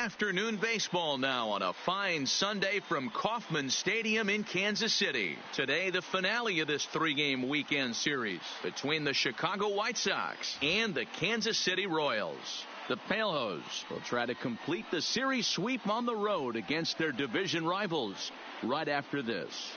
afternoon baseball now on a fine Sunday from Kauffman Stadium in Kansas City. Today, the finale of this three-game weekend series between the Chicago White Sox and the Kansas City Royals. The Palehose will try to complete the series sweep on the road against their division rivals right after this.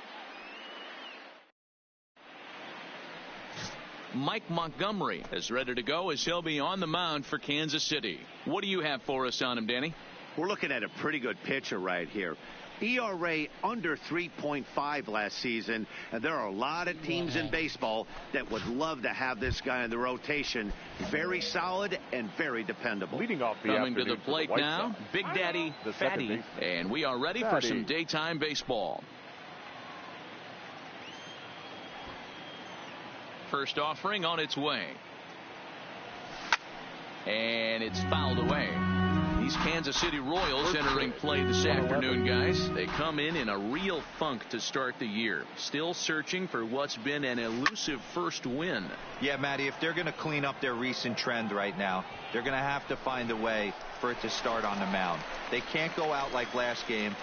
Mike Montgomery is ready to go as he'll be on the mound for Kansas City. What do you have for us on him, Danny? We're looking at a pretty good pitcher right here. ERA under 3.5 last season, and there are a lot of teams in baseball that would love to have this guy in the rotation. Very solid and very dependable. Leading off the Coming to the plate now, Big Daddy Fatty, and we are ready for some daytime baseball. First offering on its way. And it's fouled away. These Kansas City Royals entering play this afternoon, guys. They come in a real funk to start the year. Still searching for what's been an elusive first win. Yeah, Matty, if they're going to clean up their recent trend right now, they're going to have to find a way for it to start on the mound. They can't go out like last game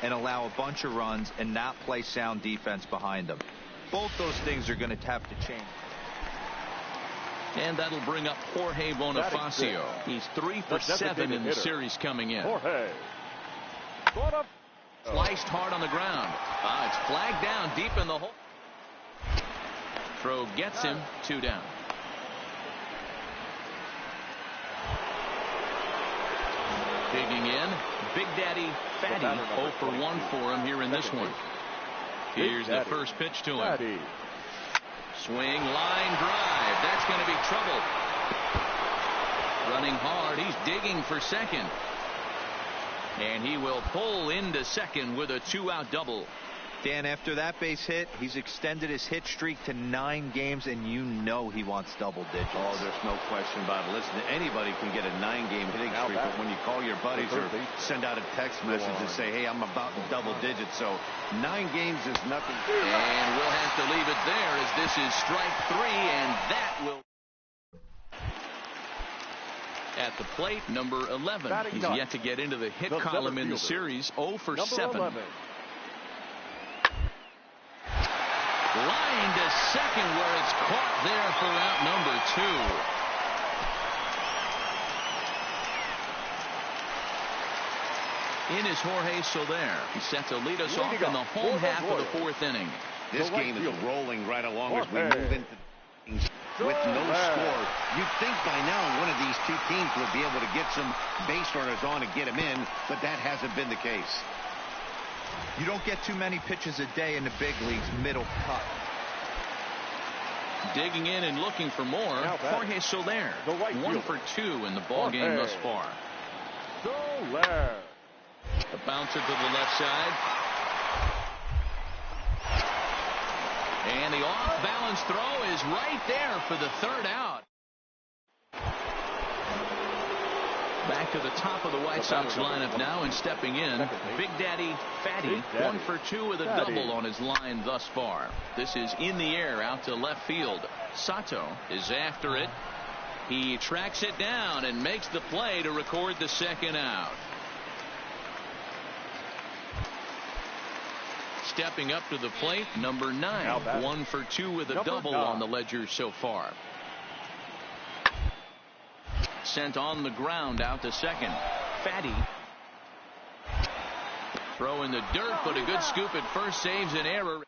and allow a bunch of runs and not play sound defense behind them. Both those things are going to have to change. And that'll bring up Jorge Bonifacio. He's 3 for 7 in the series coming in. Jorge. Sliced hard on the ground. It's flagged down deep in the hole. Throw gets him. 2 down. Digging in. Big Daddy Fatty. 0 for 1 for him here in this one. Here's the first pitch to him. Swing, line drive. That's going to be trouble. Running hard. He's digging for second. And he will pull into second with a 2-out double. Dan, after that base hit, he's extended his hit streak to 9 games, and you know he wants double digits. Oh, there's no question about it. Listen, anybody can get a 9-game hitting streak, but when you call your buddies or send out a text message and say, hey, I'm about in double digits, so 9 games is nothing. And we'll have to leave it there as this is strike 3, and that will... At the plate, number 11. He's yet to get into the hit column in the series. 0 for 7. Line to second where it's caught there for out number 2. In is Jorge Soler. He's set to lead us off in the home half of the 4th inning. This game is rolling right along as we move into with no score. You'd think by now one of these two teams would be able to get some base runners on and get them in, but that hasn't been the case. You don't get too many pitches a day in the big leagues middle cut. Digging in and looking for more. Jorge Soler. 1 for 2 in the ball game thus far. Soler. A bouncer to the left side. And the off-balance throw is right there for the 3rd out. Back to the top of the White Sox lineup now, and stepping in, Big Daddy Fatty, 1 for 2 with a double on his line thus far. This is in the air out to left field. Sato is after it. He tracks it down and makes the play to record the 2nd out. Stepping up to the plate, number 9, 1 for 2 with a double on the ledger so far. Sent on the ground out to second. Fatty. Throw in the dirt, but a good scoop at first saves an error.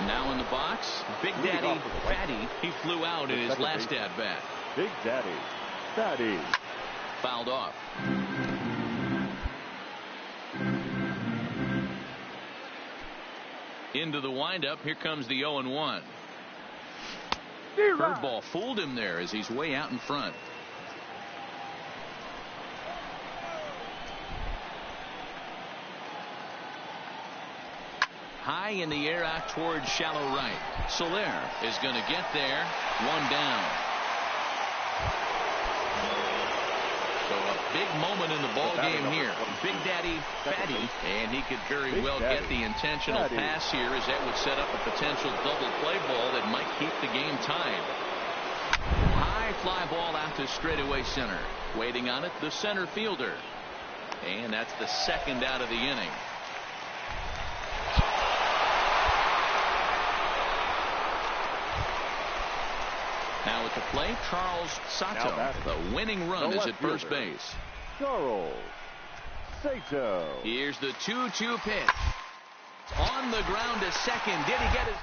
Now in the box, Big Daddy Fatty. He flew out in his last at-bat. Big Daddy Fatty. Fouled off. Into the windup. Here comes the 0-1. Curveball fooled him there as he's way out in front. High in the air out towards shallow right. Soler is going to get there. 1 down. So a big moment in the ball game here. Big Daddy Fatty, and he could very well get the intentional pass here, as that would set up a potential double play ball that might keep the game tied. High high fly ball out to straightaway center. Waiting on it, the center fielder. And that's the second out of the inning. Now at the plate, Charles Sato. The winning run is at first base. Charles Sato. Here's the 2-2 pitch. On the ground to second. Did he get his?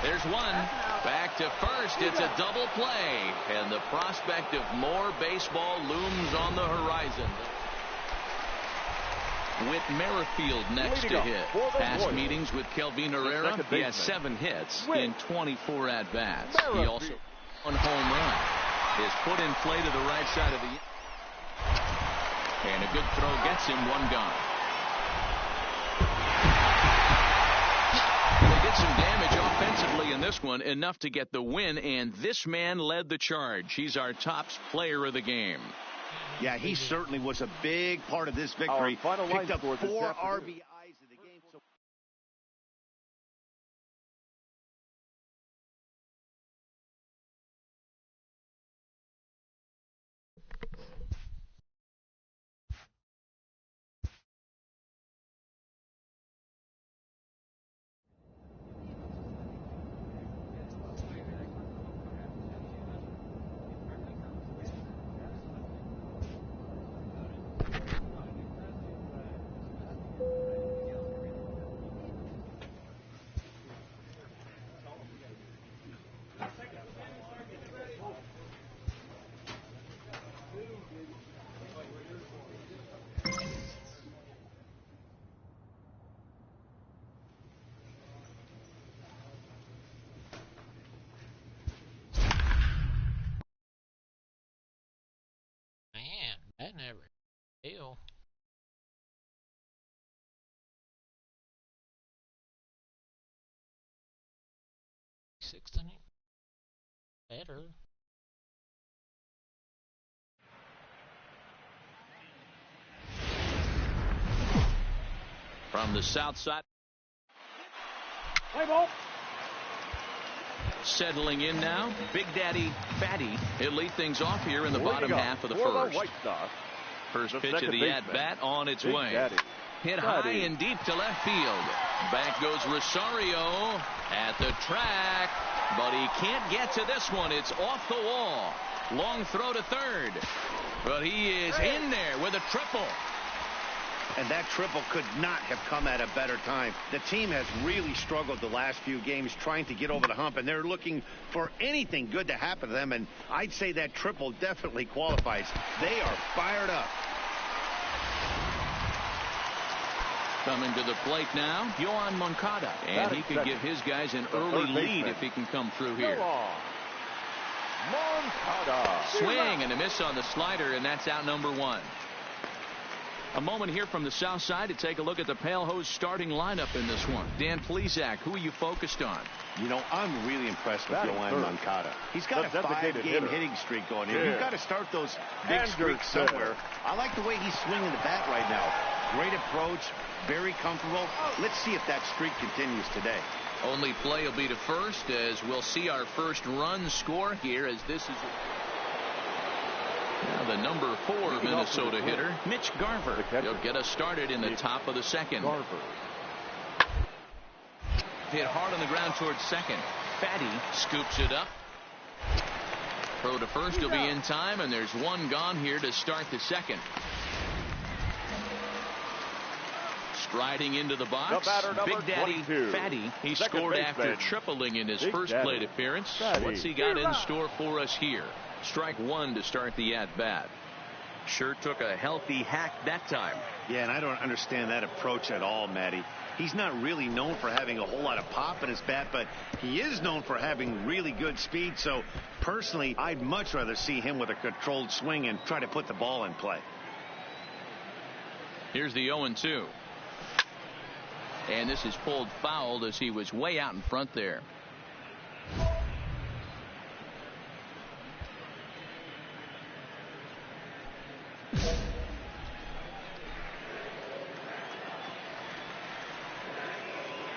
There's one. Back to first. It's a double play. And the prospect of more baseball looms on the horizon. Whit Merrifield next to hit. Past meetings with Kelvin Herrera, he has 7 hits in 24 at-bats. He also one home run. His foot in play to the right side of the. And a good throw gets him 1 gone. They did some damage offensively in this one, enough to get the win, and this man led the charge. He's our top player of the game. Yeah, he certainly was a big part of this victory. Picked up 4 RBIs in the game. That never deal. Sixth inning. Better. From the south side. Play ball. Settling in now, Big Daddy Fatty. He'll lead things off here in the bottom half of the first. First pitch of the at-bat on its way. Hit high and deep to left field. Back goes Rosario at the track, but he can't get to this one. It's off the wall. Long throw to third, but he is in there with a triple. And that triple could not have come at a better time. The team has really struggled the last few games trying to get over the hump, and they're looking for anything good to happen to them, and I'd say that triple definitely qualifies. They are fired up. Coming to the plate now, Yohan Moncada. And he could give his guys an early lead if he can come through here. Moncada. Swing and a miss on the slider, and that's out number 1. A moment here from the south side to take a look at the Pale Hose starting lineup in this one. Dan Plesac, who are you focused on? You know, I'm really impressed with Yohan Moncada. He's got a 5-game hitting streak going. You've got to start those big streaks somewhere. I like the way he's swinging the bat right now. Great approach, very comfortable. Let's see if that streak continues today. Only play will be to first, as we'll see our first run score here, as this is now the number 4 Minnesota hitter, Mitch Garver. He'll get us started in the top of the second. Hit hard on the ground towards second. Fatty scoops it up. Throw to first will be in time, and there's 1 gone here to start the second. Striding into the box, Big Daddy Fatty. He scored after tripling in his first plate appearance. What's he got in store for us here? Strike 1 to start the at-bat. Sure took a healthy hack that time. Yeah, and I don't understand that approach at all, Matty. He's not really known for having a whole lot of pop in his bat, but he is known for having really good speed. So, personally, I'd much rather see him with a controlled swing and try to put the ball in play. Here's the 0-2. And this is pulled foul as he was way out in front there.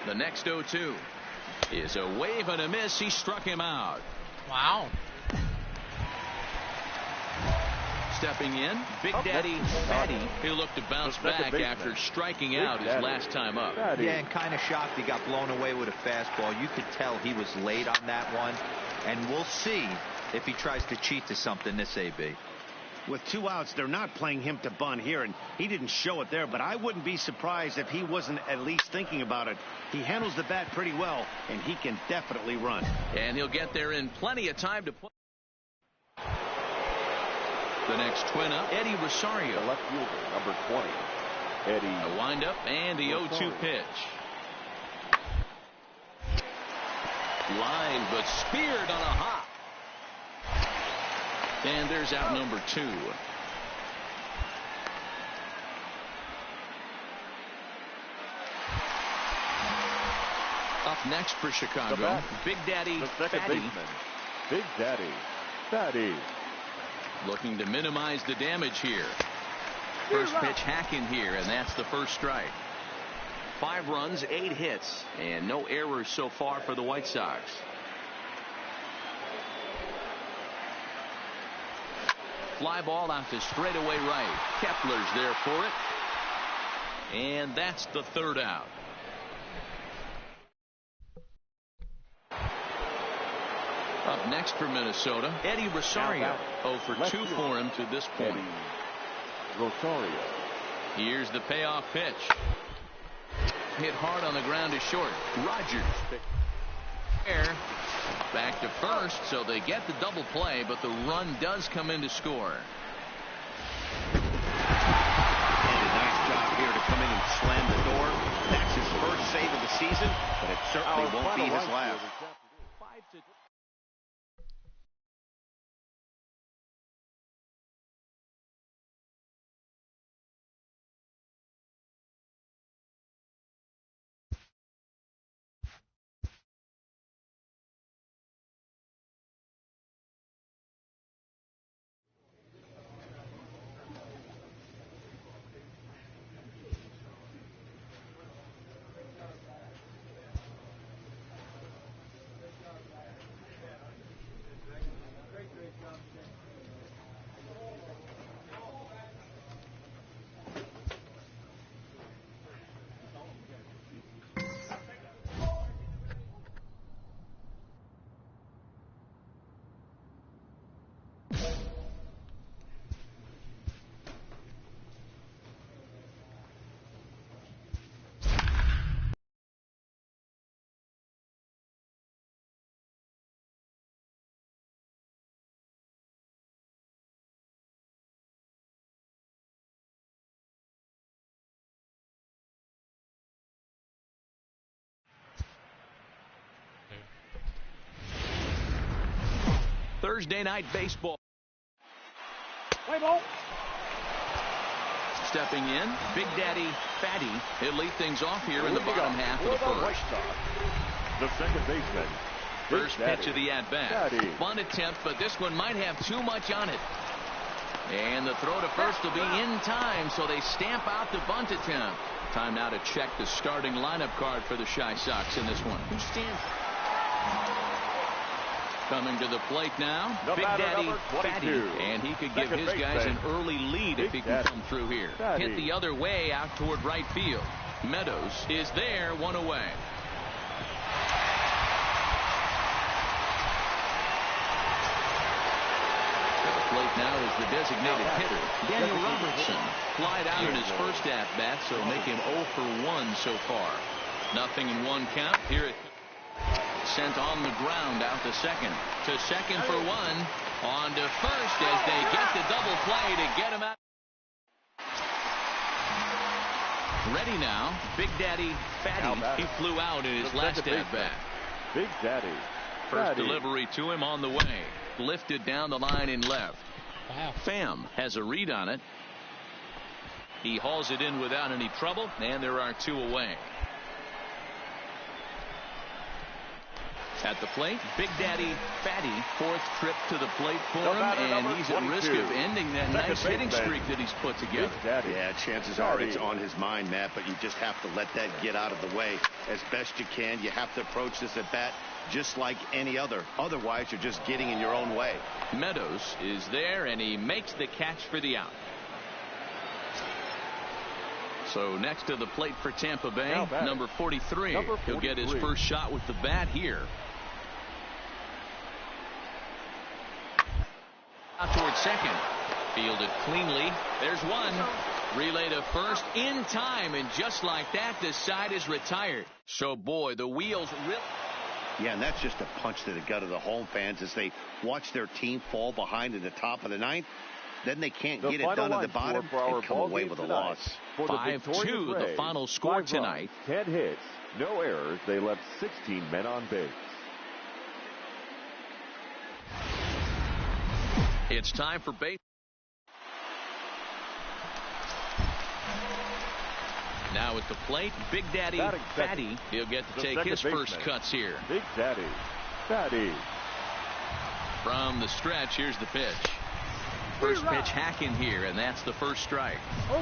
The next 0-2 is a wave and a miss. He struck him out. Wow. Stepping in, Big Daddy Fatty. He'll look to bounce back after striking out his last time up. Yeah, and kind of shocked he got blown away with a fastball. You could tell he was late on that one. And we'll see if he tries to cheat to something this AB. With 2 outs, they're not playing him to bunt here, and he didn't show it there, but I wouldn't be surprised if he wasn't at least thinking about it. He handles the bat pretty well, and he can definitely run. And he'll get there in plenty of time to play. The next twin up, Eddie Rosario. The left fielder, number 20, Eddie. A windup and the 0-2 pitch. Line, but speared on a hop. And there's out number 2. Up next for Chicago, Big Daddy the second Fatty. baseman, Big Daddy Fatty. Looking to minimize the damage here. First pitch hacking here, and that's the first strike. 5 runs, 8 hits, and no errors so far for the White Sox. Fly ball out to straightaway right. Kepler's there for it. And that's the 3rd out. Up next for Minnesota, Eddie Rosario. 0 for 2 for him to this point. Rosario. Here's the payoff pitch. Hit hard on the ground to short. Rogers. There. Back to first, so they get the double play, but the run does come in to score. And a nice job here to come in and slam the door. That's his first save of the season, but it certainly won't be his last. 5-2. Thursday night baseball. Play ball. Stepping in, Big Daddy Fatty. He'll lead things off here in the bottom half of the first. The second baseman. First pitch of the at-bat. Bunt attempt, but this one might have too much on it. And the throw to first will be in time, so they stamp out the bunt attempt. Time now to check the starting lineup card for the Chi Sox in this one. Who stands? Coming to the plate now, Big Daddy Fatty, and he could give his guys an early lead if he can come through here. Hit the other way out toward right field. Meadows is there, 1 away. To the plate now is the designated hitter, Daniel Robertson. Flied out in his first at-bat, so make him 0 for 1 so far. Nothing in 1 count. Here it sent on the ground out to second. To second for 1. On to first as they get the double play to get him out. Ready now, Big Daddy Fatty. He flew out in his last at-bat. Big Daddy. First delivery to him on the way. Lifted down the line in left. Wow. Pham has a read on it. He hauls it in without any trouble, and there are 2 away. At the plate, Big Daddy Fatty, fourth trip to the plate for him, and he's at risk of ending that nice hitting streak that he's put together. Yeah, chances are it's on his mind, Matt, but you just have to let that get out of the way as best you can. You have to approach this at bat just like any other. Otherwise, you're just getting in your own way. Meadows is there, and he makes the catch for the out. So next to the plate for Tampa Bay, number 43. He'll get his first shot with the bat here. Out towards second. Fielded cleanly. There's one. Relay to first in time, and just like that, the side is retired. So, boy, the wheels really... Yeah, and that's just a punch to the gut of the home fans as they watch their team fall behind in the top of the ninth. Then they can't get it done at the bottom and come away with a loss. 5-2, the final score tonight. 10 hits, no errors. They left 16 men on base. It's time for base. Now at the plate, Big Daddy Fatty. He'll get to take his first cuts here. Big Daddy Fatty. From the stretch, here's the pitch. First pitch hacking here, and that's the first strike.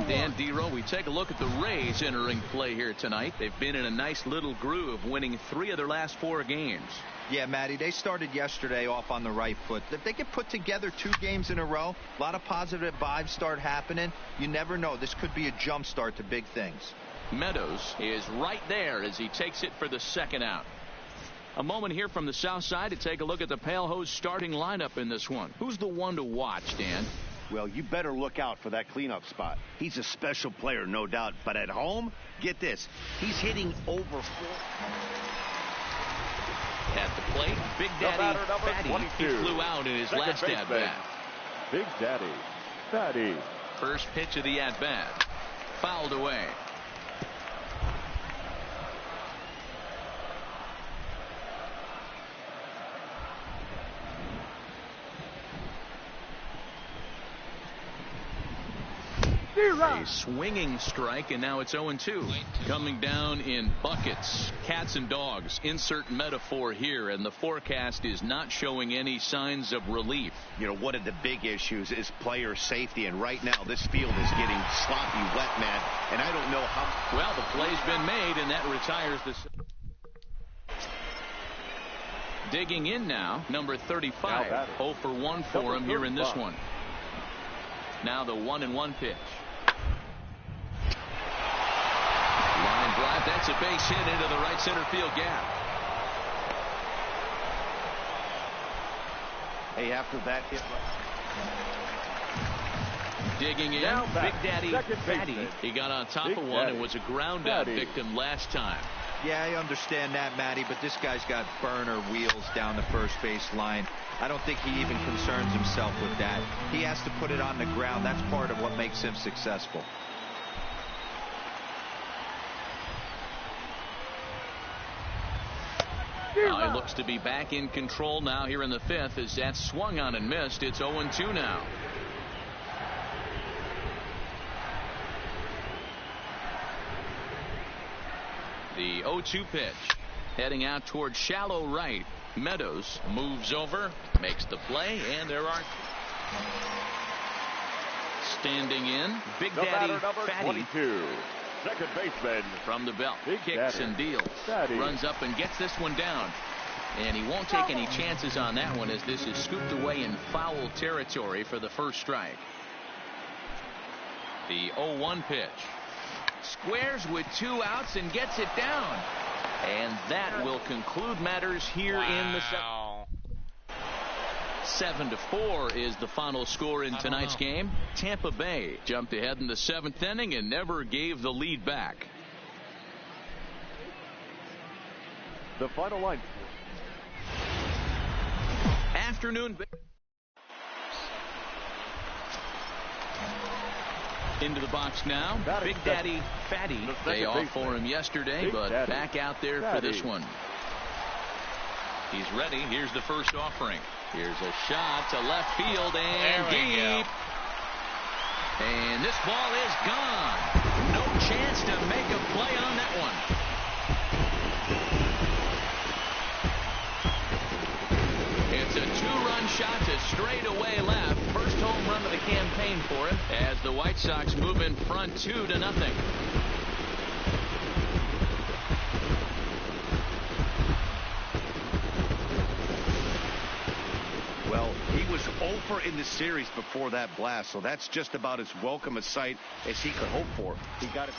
Dan Dero, we take a look at the Rays entering play here tonight. They've been in a nice little groove, winning 3 of their last 4 games. Yeah, Matty, they started yesterday off on the right foot. If they could put together 2 games in a row, a lot of positive vibes start happening. You never know. This could be a jump start to big things. Meadows is right there as he takes it for the second out. A moment here from the south side to take a look at the Pale Hose starting lineup in this one. Who's the one to watch, Dan? Well, you better look out for that cleanup spot. He's a special player, no doubt. But at home, get this. He's hitting over 4. At the plate, Big Daddy Fatty. He flew out in his last at-bat. Big Daddy Fatty. First pitch of the at-bat. Fouled away. A swinging strike, and now it's 0-2. Coming down in buckets. Cats and dogs. Insert metaphor here, and the forecast is not showing any signs of relief. You know, one of the big issues is player safety, and right now this field is getting sloppy wet, man, and I don't know how... Well, the play's been made, and that retires the... Digging in now, number 35. 0 for 1 for him here in this one. Now the 1-1 pitch. Line drive. That's a base hit into the right center field gap. Hey, after that hit. Digging in, Big Daddy Fatty. He got on top of one and was a ground out victim last time. Yeah, I understand that, Matty, but this guy's got burner wheels down the first base line. I don't think he even concerns himself with that. He has to put it on the ground. That's part of what makes him successful. He looks to be back in control now here in the 5th as that swung on and missed. It's 0-2 now. The 0-2 pitch. Heading out towards shallow right. Meadows moves over, makes the play, and there are... Standing in, Big Daddy Fatty. 22. Second baseman from the belt. Big Kicks Daddy and deals. Fatty. Runs up and gets this one down. And he won't take any chances on that one as this is scooped away in foul territory for the first strike. The 0-1 pitch. Squares with 2 outs and gets it down. And that will conclude matters here in the 7-4 is the final score in tonight's game. Tampa Bay jumped ahead in the 7th inning and never gave the lead back. The final line. Afternoon. Into the box now. Big Daddy Fatty. Day off for him yesterday, but back out there for this one. He's ready. Here's the first offering. Here's a shot to left field and deep. And this ball is gone. No chance to make a play on that one. White Sox move in front 2-0. Well, he was 0 in the series before that blast, so that's just about as welcome a sight as he could hope for. He got it.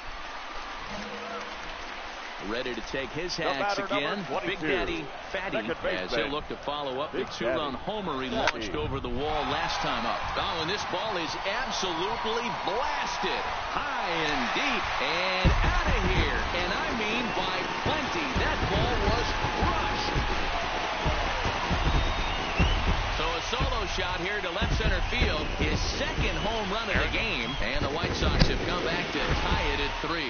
Ready to take his hacks again. Big Daddy Fatty, as he'll look to follow up the 2-run homer he launched over the wall last time up. Oh, and this ball is absolutely blasted high and deep and out of here. And I mean by plenty. That ball was crushed. So a solo shot here to left center field. His second home run of the game. And the White Sox have come back to tie it at 3.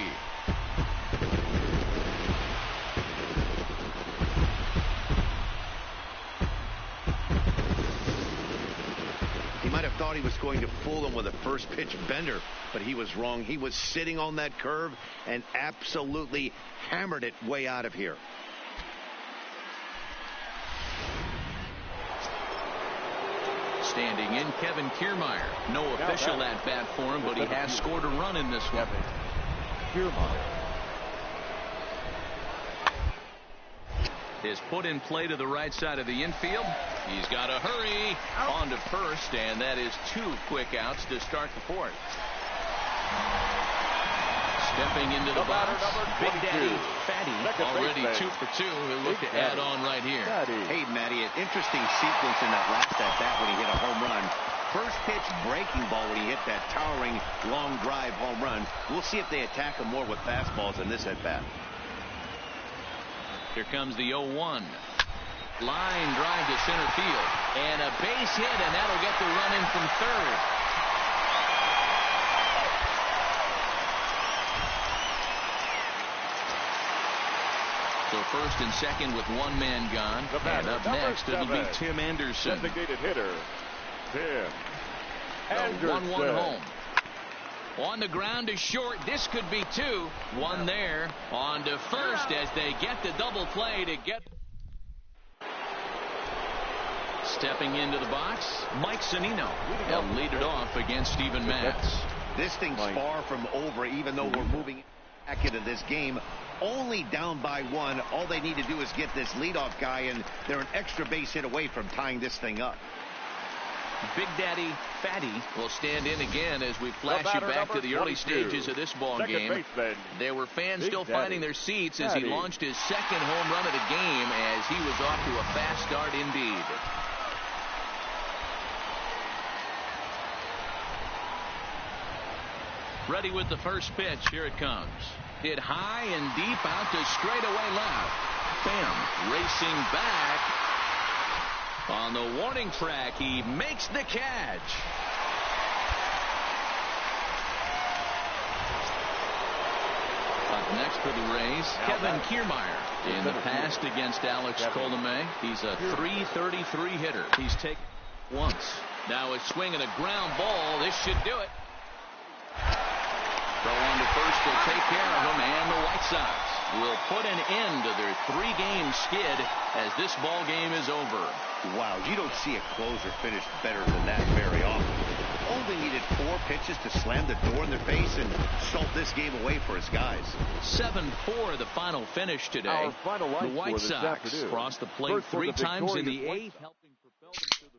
Thought he was going to fool him with a first pitch bender, but he was wrong. He was sitting on that curve and absolutely hammered it way out of here. Standing in, Kevin Kiermeier. No official at bat for him, but he has scored a run in this one. Kiermeier. Is put in play to the right side of the infield. He's got to hurry on to first, and that is 2 quick outs to start the 4th. Stepping into the box, Big Daddy Fatty, already 2 for 2. He'll look to add on right here. Hey, Matty, an interesting sequence in that last at-bat when he hit a home run. First pitch breaking ball when he hit that towering long drive home run. We'll see if they attack him more with fastballs in this at-bat. Here comes the 0-1. Line drive to center field. And a base hit, and that'll get the run in from third. So first and second with one man gone. And up next, it'll be Tim Anderson. Designated hitter, Tim Anderson. 1-1 home. On the ground to short. This could be 2. 1 there. On to first as they get the double play to get. Stepping into the box, Mike Zunino. He'll lead it off against Steven Matz. This thing's far from over, even though we're moving back into this game. Only down by 1. All they need to do is get this leadoff guy, and they're an extra base hit away from tying this thing up. Big Daddy Fatty will stand in again as we flash you back to the early stages of this ball game. There were fans still finding their seats as he launched his second home run of the game as he was off to a fast start indeed. Ready with the first pitch. Here it comes. Hit high and deep out to straightaway left. Bam. Racing back. On the warning track, he makes the catch. Up next for the Rays, Kevin Kiermeier. In the past against Alex Colomé, he's a .333 hitter. He's taken once. Now it's swinging a ground ball. This should do it. Throw on to first will take care of him, and the White Sox will put an end to their 3-game skid as this ball game is over. Wow, you don't see a closer finish better than that very often. Only needed 4 pitches to slam the door in their face and salt this game away for his guys. 7-4 the final finish today. The White Sox crossed the plate 3 times in the 8th, helping propel them to the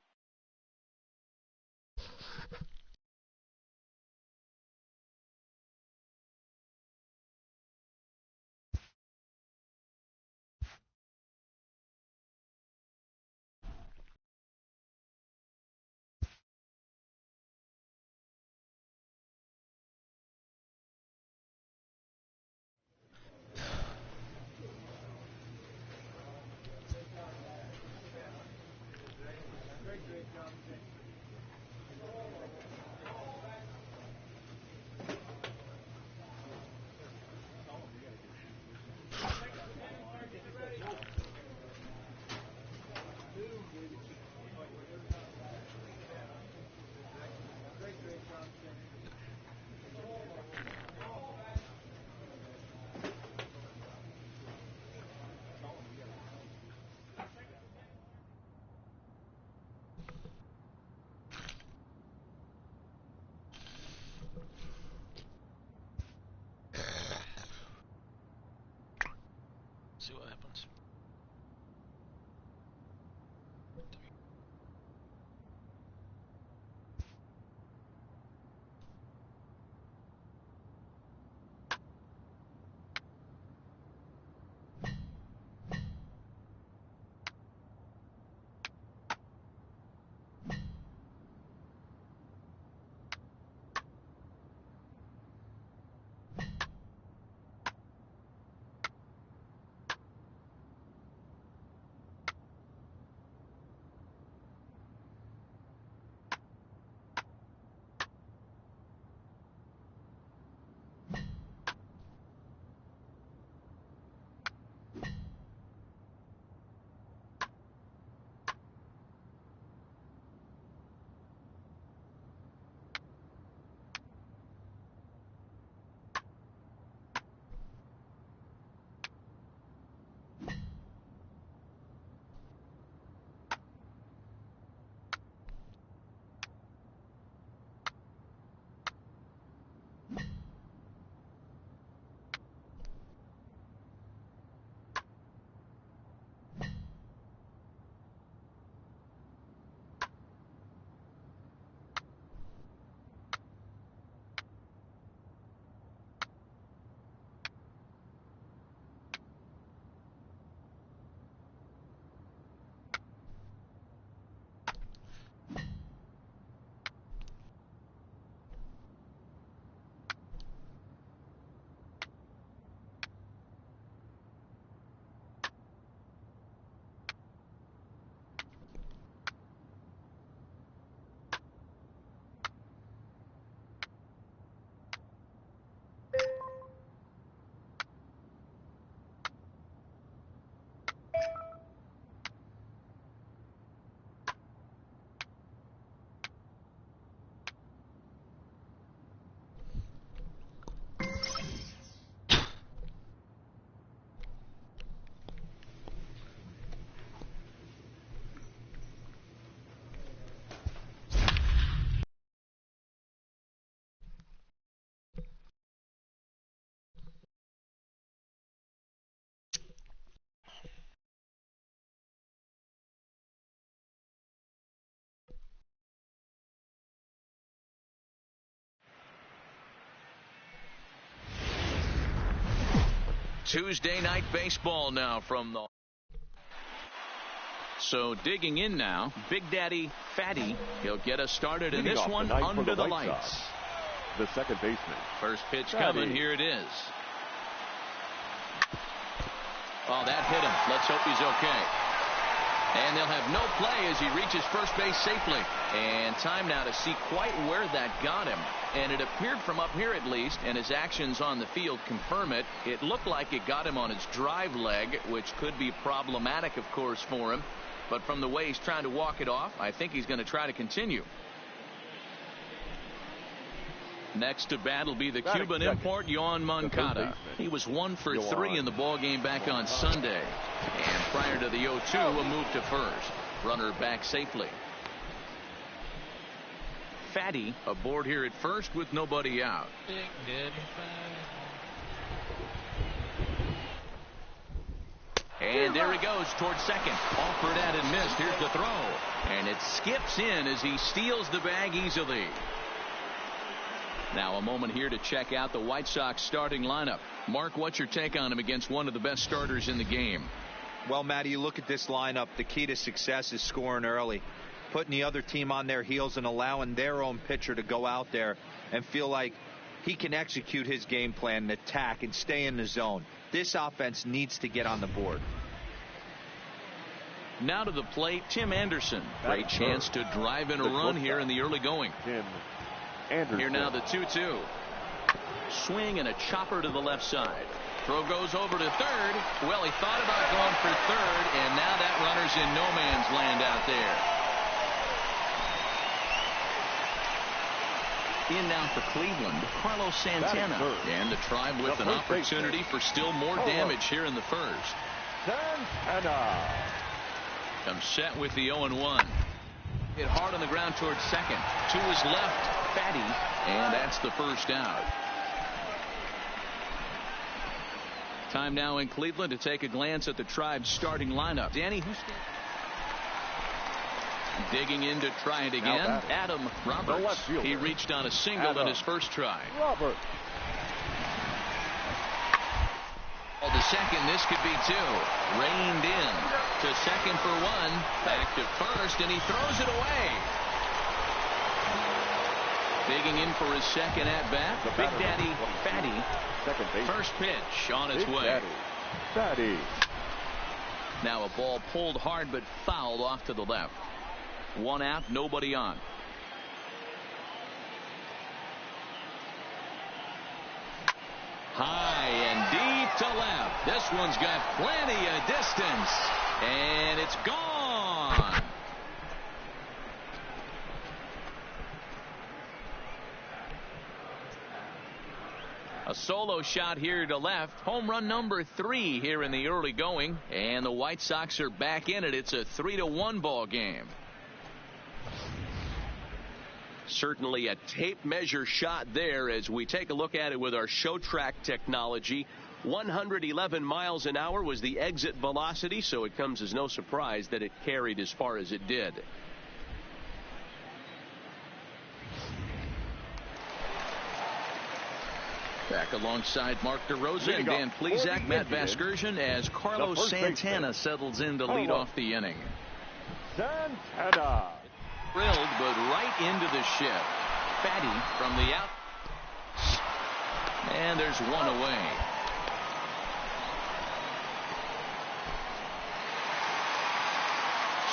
Tuesday night baseball now from the... So digging in now, Big Daddy Fatty. He'll get us started in this one under the lights. The second baseman. First pitch coming. Here it is. Oh, that hit him. Let's hope he's okay. And they'll have no play as he reaches first base safely. And time now to see quite where that got him. And it appeared from up here at least, and his actions on the field confirm it. It looked like it got him on his drive leg, which could be problematic, of course, for him. But from the way he's trying to walk it off, I think he's going to try to continue. Next to bat will be the Cuban import, Yoan Moncada. He was 1 for 3 in the ballgame back on Sunday. And prior to the 0-2, a move to first. Runner back safely. Fatty aboard here at first with nobody out. Big Daddy Fatty. And there he goes towards second. Offered at and missed. Here's the throw. And it skips in as he steals the bag easily. Now a moment here to check out the White Sox starting lineup. Mark, what's your take on him against one of the best starters in the game? Well, Matty, you look at this lineup. The key to success is scoring early, putting the other team on their heels and allowing their own pitcher to go out there and feel like he can execute his game plan and attack and stay in the zone. This offense needs to get on the board. Now to the plate, Tim Anderson. Great chance to drive in a run here in the early going. Tim Anderson. Here now the 2-2. Swing and a chopper to the left side. Throw goes over to third. Well, he thought about going for third, and now that runner's in no man's land out there. In now for Cleveland, Carlos Santana. And the Tribe with an opportunity for still more damage here in the first. Santana comes set with the 0-1. Hit hard on the ground towards second. To his left, Fatty, and that's the first out. Time now in Cleveland to take a glance at the Tribe's starting lineup. Danny, who's digging in to try it again? Adam Roberts. He reached on a single in his first try. Robert. To second, this could be two. Reined in to second for one. Back to first, and he throws it away. Digging in for his second at bat, Big Daddy Fatty. Second base. First pitch on its Big way. Daddy Fatty. Now a ball pulled hard but fouled off to the left. One out, nobody on. High and deep to left. This one's got plenty of distance, and it's gone. A solo shot here to left. Home run number 3 here in the early going, and the White Sox are back in it. It's a 3-1 ball game. Certainly a tape measure shot there as we take a look at it with our show track technology. 111 miles an hour was the exit velocity, so it comes as no surprise that it carried as far as it did. Back alongside Mark DeRosa and Dan Plesac, Matt Vasgersian, as Carlos Santana settles in to lead off the inning. Santana. Drilled, but right into the shift. Fatty from the out. And there's one away.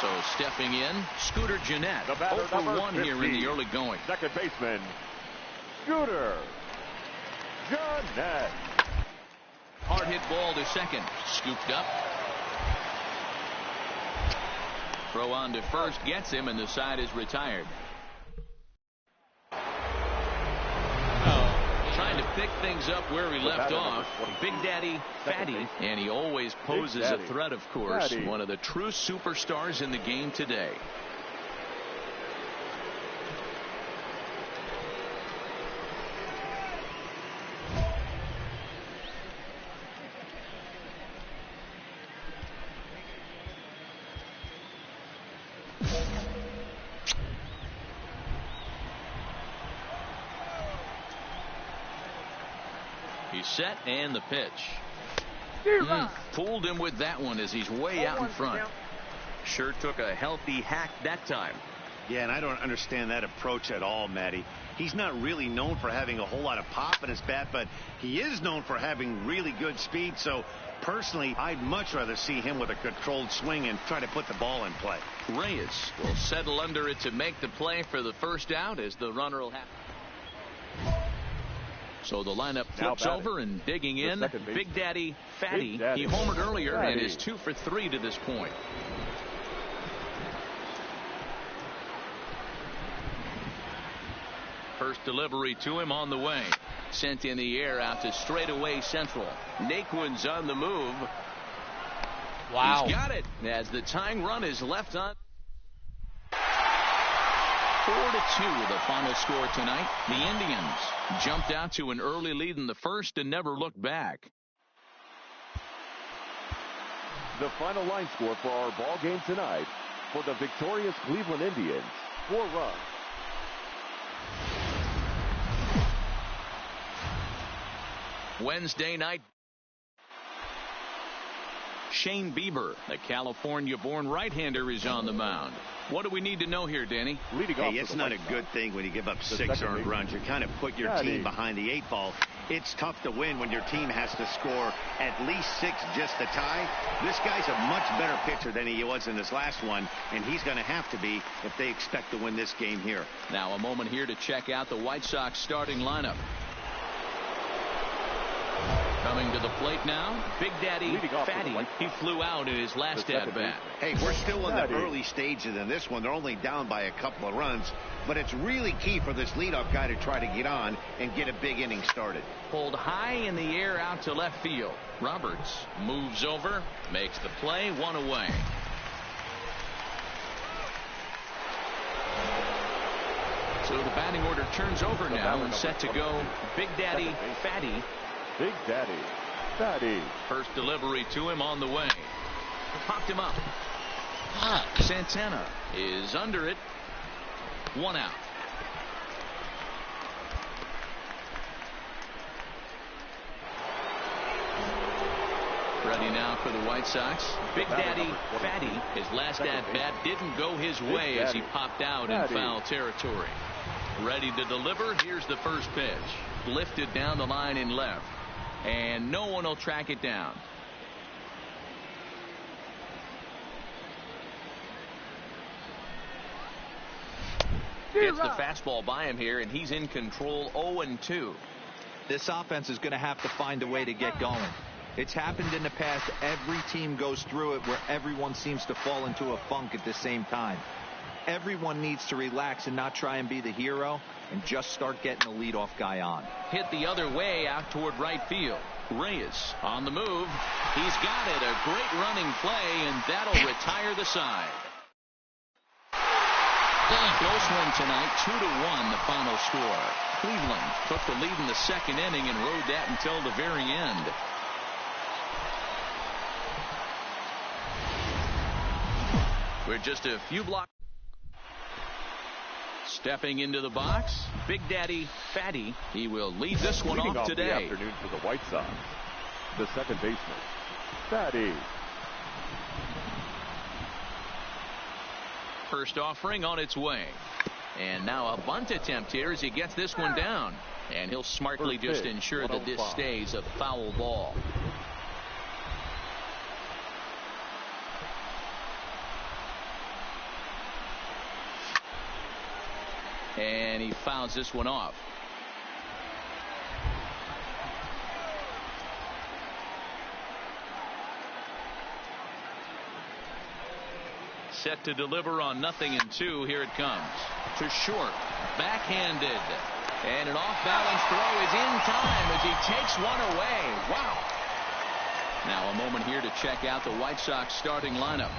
So stepping in, Scooter Gennett. 0 for 1 here in the early going. Second baseman, Scooter Gennett. Hard hit ball to second. Scooped up. Throw on to first gets him, and the side is retired. Trying to pick things up where we left off. Big Daddy Fatty, and he always poses a threat, of course. One of the true superstars in the game today. He's set, and the pitch. Fooled him with that one as he's way out in front. Sure took a healthy hack that time. Yeah, and I don't understand that approach at all, Matty. He's not really known for having a whole lot of pop in his bat, but he is known for having really good speed. So personally, I'd much rather see him with a controlled swing and try to put the ball in play. Reyes will settle under it to make the play for the first out as the runner will have. So the lineup flips over and digging in. Big Daddy Fatty. He homered earlier and is 2 for 3 to this point. First delivery to him on the way. Sent in the air out to straightaway central. Naquin's on the move. Wow. He's got it as the tying run is left on. 4-2 the final score tonight. The Indians jumped out to an early lead in the first and never looked back. The final line score for our ball game tonight for the victorious Cleveland Indians: 4 runs. Wednesday night. Shane Bieber, the California-born right-hander, is on the mound. What do we need to know here, Danny? Hey, it's not a good thing when you give up 6 earned runs. You kind of put your team behind the 8 ball. It's tough to win when your team has to score at least 6 just to tie. This guy's a much better pitcher than he was in this last one, and he's going to have to be if they expect to win this game here. Now a moment here to check out the White Sox starting lineup. Coming to the plate now, Big Daddy Fatty. He flew out in his last at-bat. Hey, we're still in the early stages in this one. They're only down by a couple of runs, but it's really key for this leadoff guy to try to get on and get a big inning started. Pulled high in the air out to left field. Roberts moves over, makes the play, 1 away. So the batting order turns over now and set to go Big Daddy Fatty. Big Daddy Fatty. First delivery to him on the way. Popped him up. Santana is under it. 1 out. Ready now for the White Sox. Big Daddy Fatty. His last at-bat didn't go his way as he popped out in foul territory. Ready to deliver. Here's the first pitch. Lifted down the line in left. And no one will track it down. Gets the fastball by him here, and he's in control. 0-2. This offense is going to have to find a way to get going. It's happened in the past. Every team goes through it where everyone seems to fall into a funk at the same time. Everyone needs to relax and not try and be the hero and just start getting the leadoff guy on. Hit the other way out toward right field. Reyes on the move. He's got it. A great running play, and that'll retire the side. Close one tonight. 2-1 the final score. Cleveland took the lead in the second inning and rode that until the very end. We're just a few blocks. Stepping into the box, Big Daddy Fatty. He will lead this one off today. The afternoon for the White Sox, the second baseman, Fatty. First offering on its way. And now a bunt attempt here as he gets this one down. And he'll smartly just ensure that this stays a foul ball. And he fouls this one off. Set to deliver on 0-2. Here it comes. To short. Backhanded. And an off-balance throw is in time as he takes one away. Wow. Now a moment here to check out the White Sox starting lineup.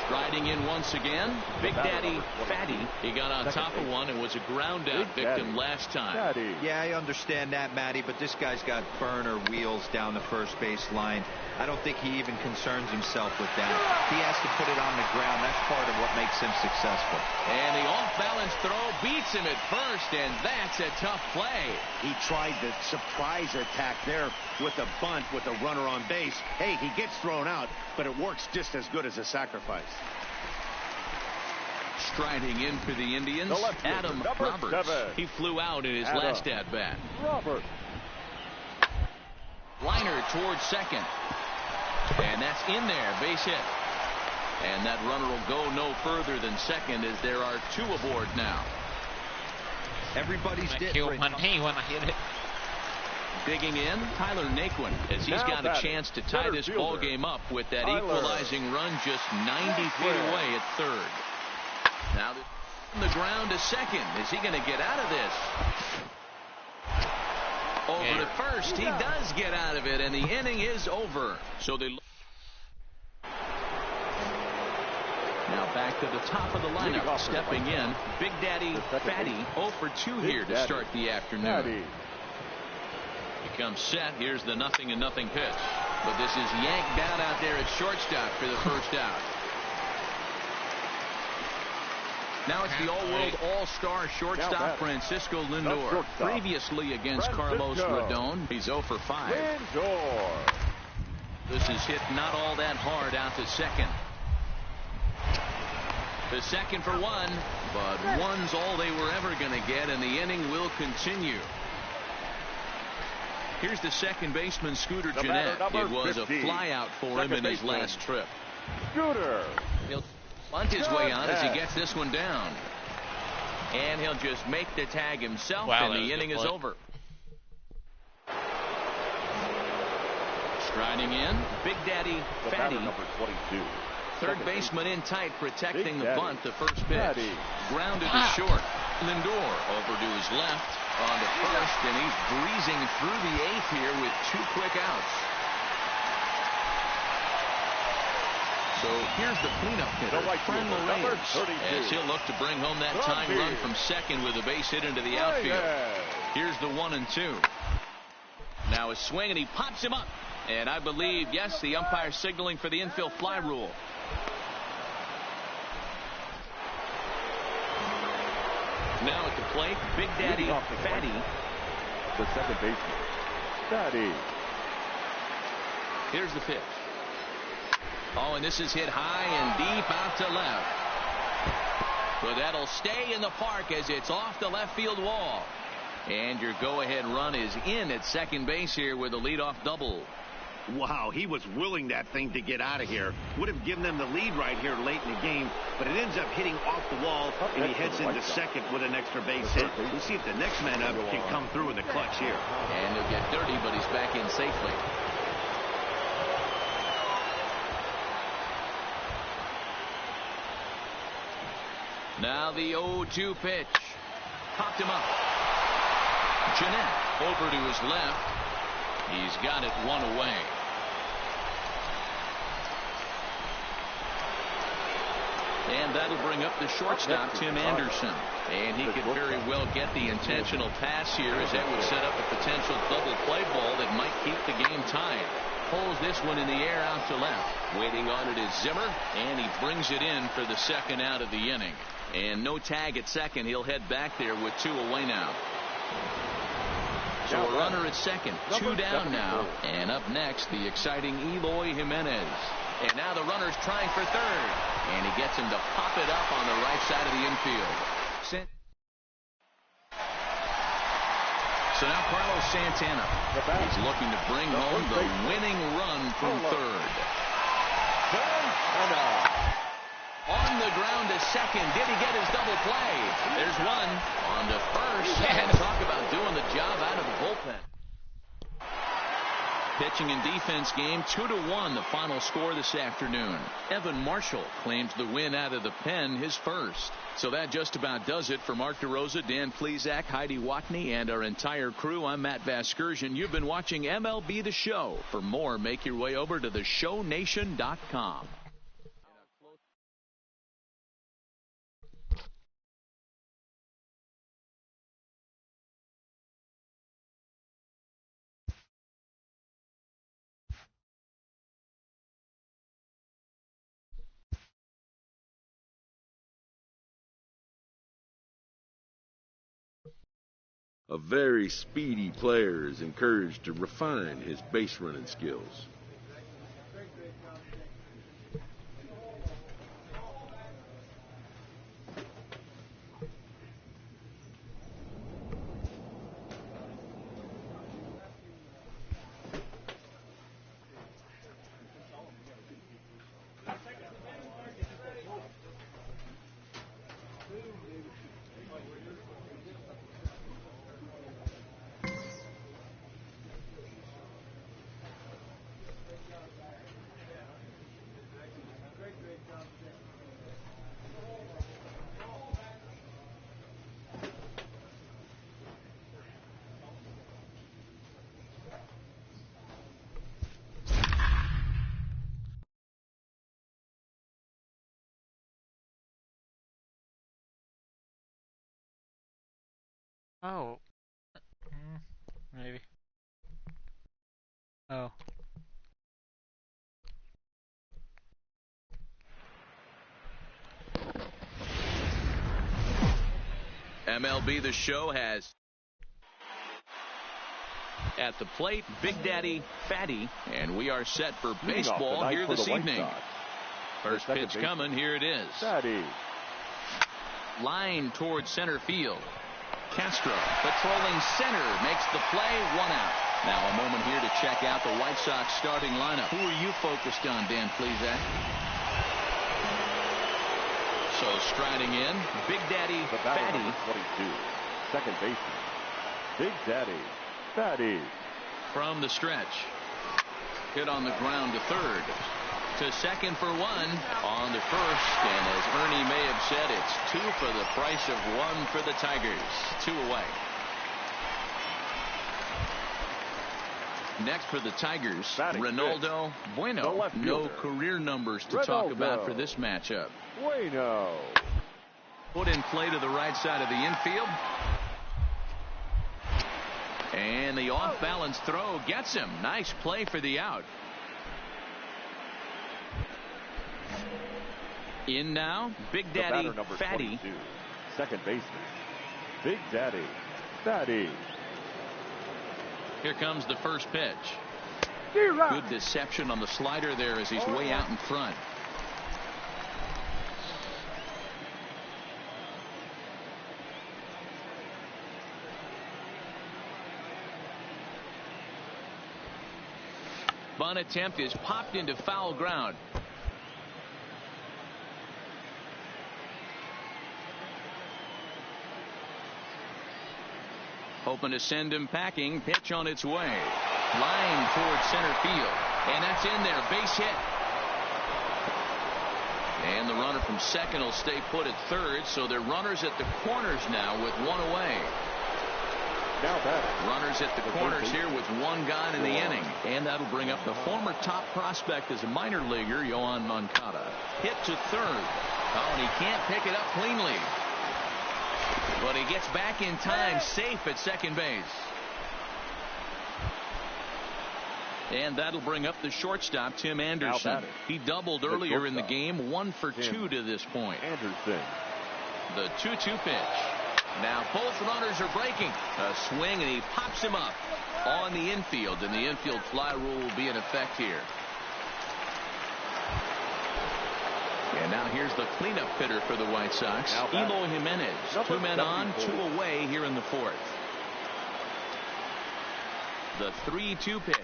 Striding in once again, Big Daddy Fatty. He got on top of one and was a ground out victim last time. Yeah, I understand that, Matty, but this guy's got burner wheels down the first base line. I don't think he even concerns himself with that. He has to put it on the ground. That's part of what makes him successful. And the off-balance throw beats him at first, and that's a tough play. He tried the surprise attack there with a bunt with a runner on base. Hey, he gets thrown out, but it works just as good as a sacrifice. Striding in for the Indians, Adam Roberts. He flew out in his last at-bat. Liner towards second. And that's in there, base hit. And that runner will go no further than second as there are two aboard now. Everybody's different. Digging in, Tyler Naquin, as he's got a chance to tie this ball game up with that equalizing run just 90 feet away at third. Now on the ground to second. Is he going to get out of this? Over to first. He does get out of it, and the inning is over. So they now back to the top of the lineup. Stepping in, Big Daddy Fatty 0 for 2 here to start the afternoon. He comes set. Here's the 0-0 pitch. But this is yanked down out there at shortstop for the first out. Now it's the all-world all-star shortstop Francisco Lenoir. Previously against Carlos Rodon, he's 0 for 5. This is hit not all that hard out to second. The second for one, but one's all they were ever going to get, and the inning will continue. Here's the second baseman, Scooter Gennett. It was a flyout for him in his last trip. He'll bunt his way on as he gets this one down. And he'll just make the tag himself, and the inning is over. Striding in, Big Daddy Fatty. Third baseman in tight, protecting the bunt, the first pitch. Grounded to short. Lindor over to his left, on to first, and he's breezing through the eighth here with 2 quick outs. So here's the cleanup hitter, Fran Reyes, as he'll look to bring home that tying run from second with a base hit into the outfield. Here's the 1-2. Now a swing, and he pops him up. And I believe, yes, the umpire signaling for the infield fly rule. Now at the plate, Big Daddy Fatty. The second baseman, Fatty. Here's the pitch. Oh, and this is hit high and deep out to left. But that'll stay in the park as it's off the left field wall. And your go-ahead run is in at second base here with a leadoff double. Wow, he was willing that thing to get out of here. Would have given them the lead right here late in the game, but it ends up hitting off the wall, and he heads into second with an extra base hit. We'll see if the next man up can come through in the clutch here. And he'll get dirty, but he's back in safely. Now the 0-2 pitch. Popped him up. Gennett over to his left. He's got it one away. And that'll bring up the shortstop, Tim Anderson. And he could very well get the intentional pass here, as that would set up a potential double play ball that might keep the game tied. Pulls this one in the air out to left. Waiting on it is Zimmer, and he brings it in for the second out of the inning. And no tag at second. He'll head back there with 2 away now. So a runner at second, 2 down now. And up next, the exciting Eloy Jimenez. And now the runner's trying for third. And he gets him to pop it up on the right side of the infield. So now Carlos Santana is looking to bring home the winning run from third. On the ground to second. Did he get his double play? There's one. On to first. And talk about doing the job out of the bullpen. Pitching and defense game 2-1, the final score this afternoon. Evan Marshall claims the win out of the pen, his first. So that just about does it for Mark DeRosa, Dan Plesac, Heidi Watney, and our entire crew. I'm Matt Vasgersian. You've been watching MLB The Show. For more, make your way over to theshownation.com. A very speedy player is encouraged to refine his base running skills. Oh. Maybe. Oh. MLB The Show has at the plate Big Daddy Fatty, and we are set for baseball here this evening. First pitch coming, here it is. Fatty. Line towards center field. Castro patrolling center, makes the play, 1 out. Now a moment here to check out the White Sox starting lineup. Who are you focused on, Dan Plesac? So striding in, Big Daddy Fatty. 22, second baseman, Big Daddy Fatty. From the stretch. Hit on the ground to third. To second for 1 on the first, and as Ernie may have said, it's 2 for the price of 1 for the Tigers. 2 away. Next for the Tigers, Ronaldo Bueno. No career numbers to talk about for this matchup. Bueno. Put in play to the right side of the infield. And the off-balance throw gets him. Nice play for the out. In now, Big Daddy Fatty. Second baseman, Big Daddy Fatty. Here comes the first pitch. Good deception on the slider there as he's way out in front. Bunt attempt is popped into foul ground. Hoping to send him packing. Pitch on its way. Line towards center field. And that's in there. Base hit. And the runner from second will stay put at third. So they're runners at the corners now with 1 away. Now batting. Runners at the corners here with 1 gone in the inning. And that'll bring up the former top prospect as a minor leaguer, Yohan Moncada. Hit to third. Oh, and he can't pick it up cleanly. But he gets back in time, safe at second base. And that'll bring up the shortstop, Tim Anderson. He doubled earlier in the game, 1 for 2 to this point. Anderson. The 2-2 pitch. Now both runners are breaking. A swing, and he pops him up on the infield, and the infield fly rule will be in effect here. And now here's the cleanup hitter for the White Sox, Eloy Jimenez. 2 men on, 2 away here in the fourth. The 3-2 pitch.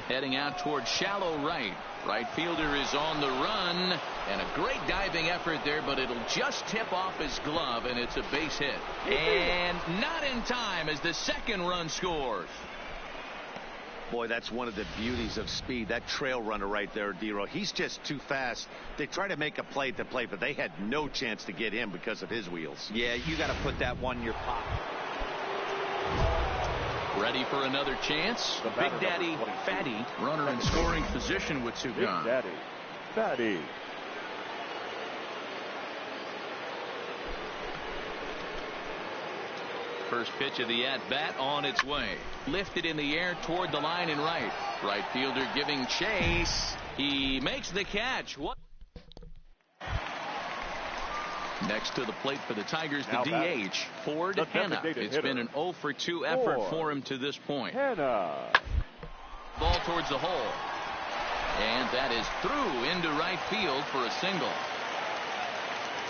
Heading out toward shallow right. Right fielder is on the run. And a great diving effort there, but it'll just tip off his glove, and it's a base hit. And not in time as the second run scores. Boy, that's one of the beauties of speed. That trail runner right there, D-Row. He's just too fast. They try to make a play at the plate, but they had no chance to get him because of his wheels. Yeah, you got to put that one in your pocket. Ready for another chance. Big Daddy Fatty, runner in scoring position with 2 gone. Big Daddy Fatty. First pitch of the at-bat on its way. Lifted in the air toward the line and right. Right fielder giving chase. He makes the catch. What? Next to the plate for the Tigers, the DH, Ford Hanna. It's been an 0 for 2 effort for him to this point. Hanna. Ball towards the hole. And that is through into right field for a single.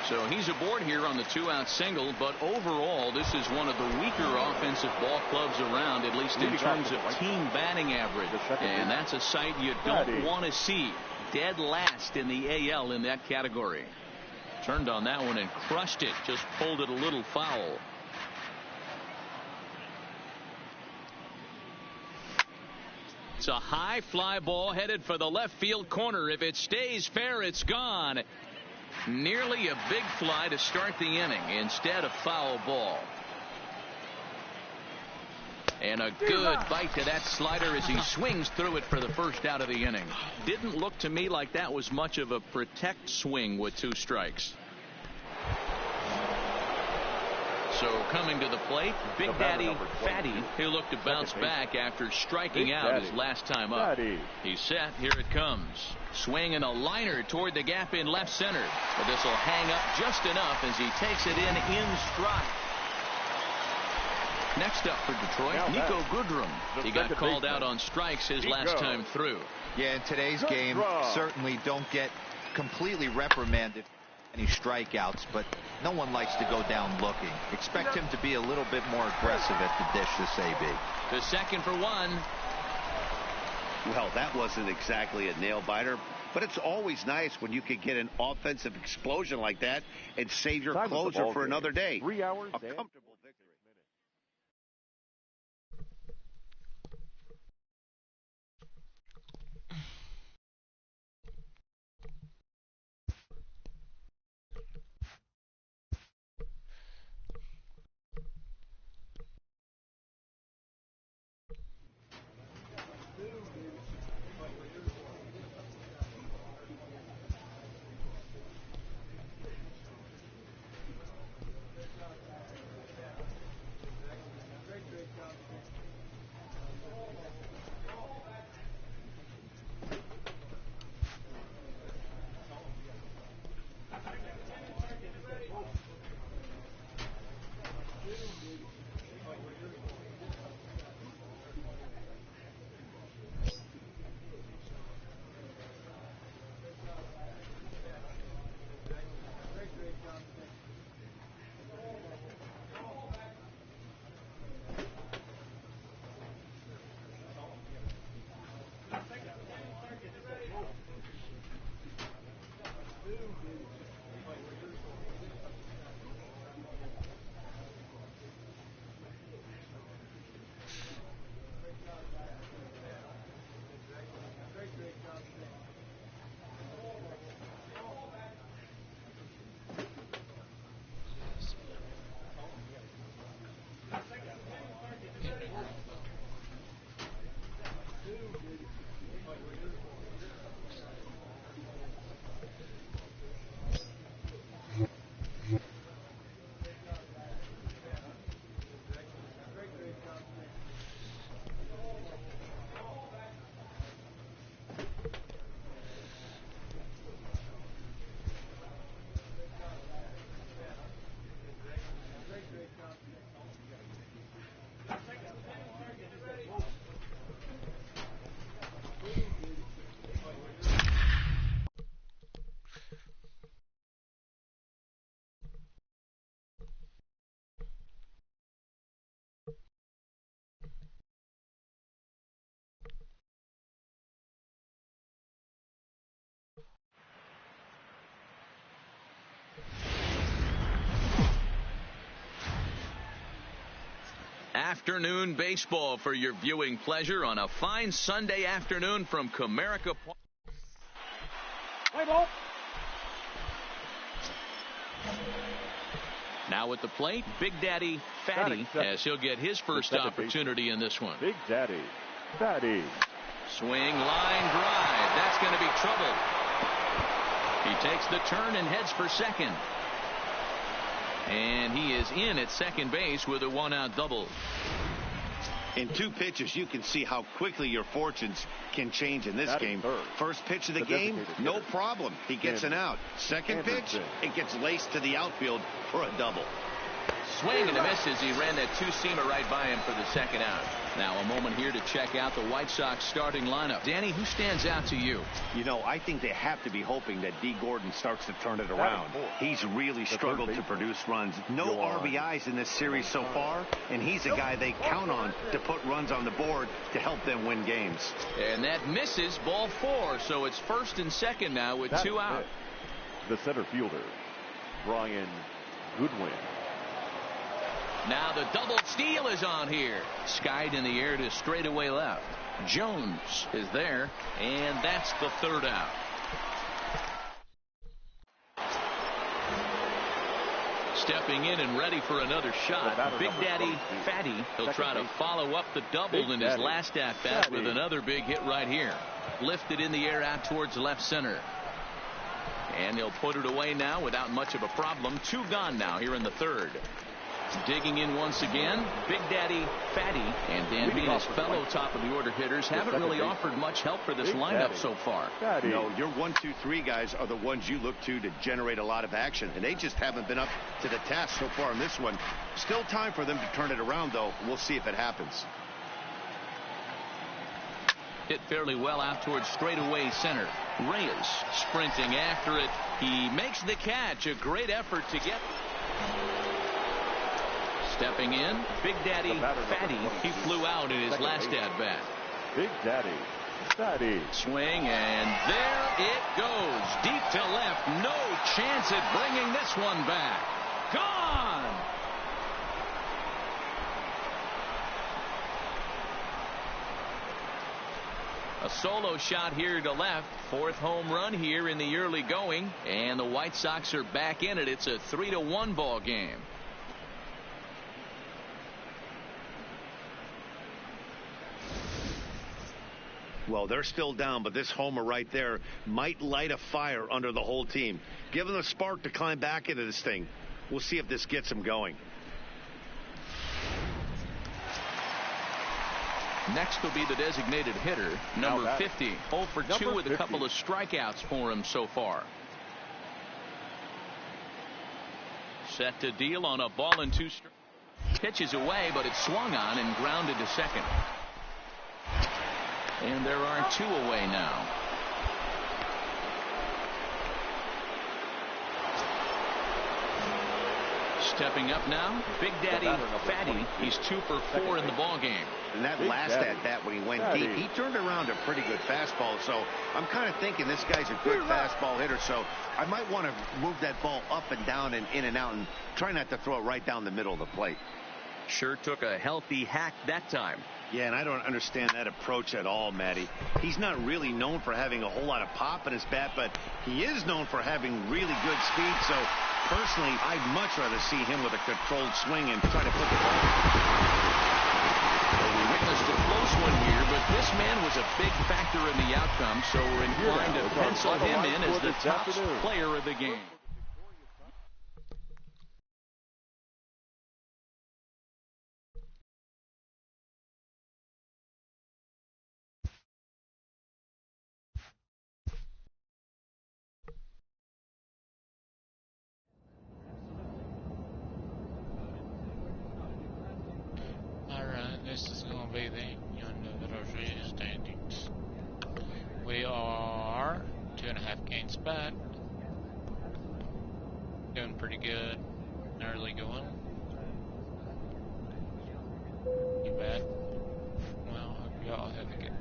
So he's aboard here on the 2-out single, but overall this is one of the weaker offensive ball clubs around, at least in terms of team batting average. And that's a sight you don't want to see. Dead last in the AL in that category. Turned on that one and crushed it. Just pulled it a little foul. It's a high fly ball headed for the left field corner. If it stays fair, it's gone. Nearly a big fly to start the inning. Instead, a foul ball. And a good bite to that slider as he swings through it for the first out of the inning. Didn't look to me like that was much of a protect swing with 2 strikes. So coming to the plate, Big Daddy Fatty, who looked to bounce back after striking out his last time up. He's set. Here it comes. Swinging a liner toward the gap in left center. But this will hang up just enough as he takes it in stride. Next up for Detroit, Nico Goodrum. He got called out on strikes his last time through. Yeah, in today's game, certainly don't get completely reprimanded any strikeouts, but no one likes to go down looking. Expect him to be a little bit more aggressive at the dish this AB. To second for 1. Well, that wasn't exactly a nail biter, but it's always nice when you can get an offensive explosion like that and save your closer for another day. 3 hours. A comfortable victory. Afternoon baseball for your viewing pleasure on a fine Sunday afternoon from Kiermeier. Now at the plate, Big Daddy Fatty, as he'll get his first opportunity in this one. Big Daddy Fatty. Swing, line drive. That's going to be trouble. He takes the turn and heads for second. And he is in at second base with a 1-out double. In 2 pitches, you can see how quickly your fortunes can change in this game. First pitch of the game, no problem. He gets an out. Second pitch, it gets laced to the outfield for a double. Swing and a miss as he ran that two-seamer right by him for the second out. Now a moment here to check out the White Sox starting lineup. Danny, who stands out to you? You know, I think they have to be hoping that D. Gordon starts to turn it around. He's really struggled to produce runs. No RBIs in this series so far, and he's a guy they count on to put runs on the board to help them win games. And that misses, ball 4, so it's first and second now with 2 out. The center fielder, Brian Goodwin. Now the double steal is on here. Skied in the air to straightaway left. Jones is there, and that's the 3rd out. Stepping in and ready for another shot, Big Daddy Fatty. He'll try to follow up the double in his last at-bat with another big hit right here. Lifted in the air out towards left center. And he'll put it away now without much of a problem. 2 gone now here in the 3rd. Digging in once again, Big Daddy Fatty, and Dan Bean, his fellow top-of-the-order hitters, haven't really offered much help for this lineup so far. No, your 1, 2, 3 guys are the ones you look to generate a lot of action, and they just haven't been up to the task so far in this one. Still time for them to turn it around, though. We'll see if it happens. Hit fairly well out towards straightaway center. Reyes sprinting after it. He makes the catch. A great effort to get. Stepping in, Big Daddy Fatty. He flew out in his last at-bat. Big Daddy Fatty. Swing, and there it goes. Deep to left. No chance at bringing this one back. Gone! A solo shot here to left. 4th home run here in the early going. And the White Sox are back in it. It's a 3-1 ball game. Well, they're still down, but this homer right there might light a fire under the whole team. Give them a spark to climb back into this thing. We'll see if this gets them going. Next will be the designated hitter, number 50. 0 for 2 with a couple of strikeouts for him so far. Set to deal on a ball and 2 strikes. Pitches away, but it's swung on and grounded to second. And there are 2 away now. Stepping up now, Big Daddy Fatty. He's 2 for 4 in the ball game. And that last at-bat when he went deep, he turned around a pretty good fastball. So I'm kind of thinking this guy's a good fastball hitter. So I might want to move that ball up and down and in and out and try not to throw it right down the middle of the plate. Sure took a healthy hack that time. Yeah, and I don't understand that approach at all, Matty. He's not really known for having a whole lot of pop in his bat, but he is known for having really good speed. So, personally, I'd much rather see him with a controlled swing and try to put the ball. We witnessed a close one here, but this man was a big factor in the outcome, so we're inclined to pencil him in as the top player of the game. This is going to be the Rosario standings. We are 2.5 games back. Doing pretty good. Early going. You bad? Well, hope y'all have a good